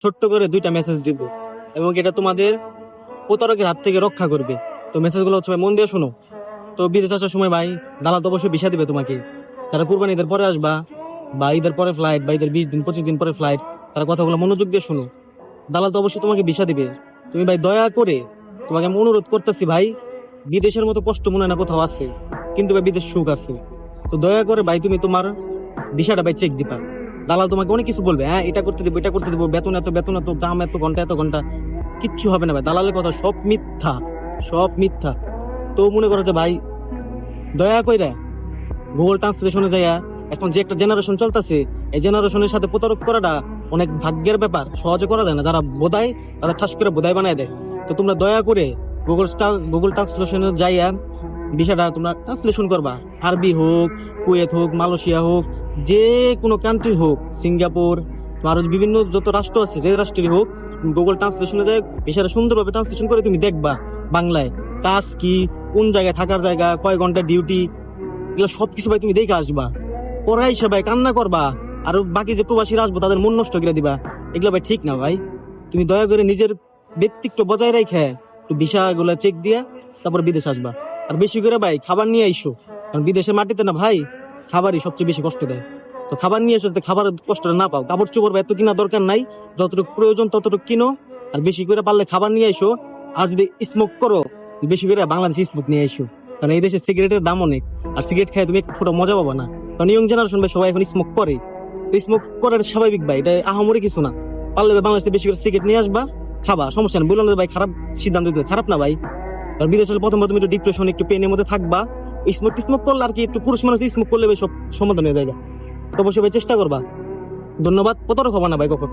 ছোট্ট করে দুইটা মেসেজ দিব, এবং এটা তোমাদের প্রতারকের হাত থেকে রক্ষা করবে। তো মেসেজগুলো হচ্ছে ভাই মন দিয়ে শোনো। তো বিদেশ আসার সময় ভাই দালাল তো অবশ্যই ভিসা দিবে তোমাকে। যারা কুরবানি ঈদের পরে আসবা, বা ঈদের পরে ফ্লাইট, বা ঈদের 20 দিন 25 দিন পরে ফ্লাইট, তারা কথাগুলো মনোযোগ দিয়ে শোনো। দালাল তো অবশ্যই তোমাকে ভিসা দিবে। তুমি ভাই দয়া করে, তোমাকে আমি অনুরোধ করতেছি ভাই, বিদেশের মতো কষ্ট মনে হয় না কোথাও আছে, কিন্তু ভাই বিদেশ সুখ আছে। তো দয়া করে ভাই তুমি তোমার ভিসাটা ভাই চেক দিবা। দালাল তোমাকে অনেক কিছু বলবে, হ্যাঁ এটা করতে দেবো, এটা করতে দেবো, বেতন এত, বেতন এত, দাম এত, ঘন্টা এত ঘন্টা। কিচ্ছু হবে না ভাই, দালালের কথা সব মিথ্যা, সব মিথ্যা। তো মনে করো যে ভাই দয়া কইরা গুগল ট্রান্সলেশনে যাইয়া, এখন যে একটা জেনারেশন চলতেছে, এই জেনারেশনের সাথে প্রতারক করাটা অনেক ভাগ্যের ব্যাপার, সহজে করা যায় না। যারা বোধায় তারা ঠাস করে বোধায় বানায় দেয়। তো তোমরা দয়া করে গুগল ট্রান্সলেশনে যাইয়া বিষয়টা তোমরা ট্রান্সলেশন করবা। আরবি হোক, কুয়েত হোক, মালয়েশিয়া হোক, যে কোনো কান্ট্রি হোক, সিঙ্গাপুর, আরো বিভিন্ন যত রাষ্ট্র আছে, যে রাষ্ট্রেরই হোক, গুগল ট্রান্সলেশনে যায় বিষয়টা সুন্দরভাবে ট্রান্সলেশন করে তুমি দেখবা বাংলায় কাজ কি, কোন জায়গায় থাকার জায়গা, কয় ঘন্টা ডিউটি, এগুলো সবকিছু ভাই তুমি দেখে আসবা। পড়াই সবাই কান্না করবা, আর বাকি যে প্রবাসীরা আসবো তাদের মন নষ্ট করে দিবা। এগুলো ভাই ঠিক না ভাই। তুমি দয়া করে নিজের ব্যক্তিত্ব বজায় রেখে একটু ভিসা গুলা চেক দিয়া তারপর বিদেশ আসবা। আর বেশি করে ভাই খাবার নিয়ে আইসো, কারণ বিদেশের মাটিতে না ভাই খাবারই সবচেয়ে বেশি কষ্ট দেয়। তো খাবার নিয়ে এসো, যাতে খাবারের কষ্টটা না পাও। কাপড় চোপড় এত কিনা দরকার নাই, যতটুকু প্রয়োজন ততটুকু কিনো। আর বেশি করে পারলে খাবার নিয়ে আইসো। আর যদি স্মোক করো, বেশি করে বাংলাদেশে স্মোক নিয়ে আইসো, কারণ এই দেশে সিগারেটের দাম অনেক। আর সিগারেট খেয়ে তুমি এক ফোঁটা মজা পাবা না, কারণ ইয়ং জেনারেশন ভাই সবাই এখন স্মোক করে। তো স্মোক করার স্বাভাবিক ভাই, এটা আহামরি কিছু না। পারলে ভাই বাংলাদেশে বেশি করে সিগারেট নিয়ে আসবা, খাবা, সমস্যা নেই। বললাম না ভাই খারাপ সিদ্ধান্ত দিতে, খারাপ না ভাই। আর বিদেশে প্রথম প্রথম একটু ডিপ্রেশন, একটু পেনের মধ্যে থাকবা। স্মোক করলে আর কি, একটু পুরুষ মানুষ স্মোক করলে ভাই সব সমাধান হয়ে যায়। তো অবশ্যই ভাই চেষ্টা করবা। ধন্যবাদ। প্রতারক হবা না ভাই কখন।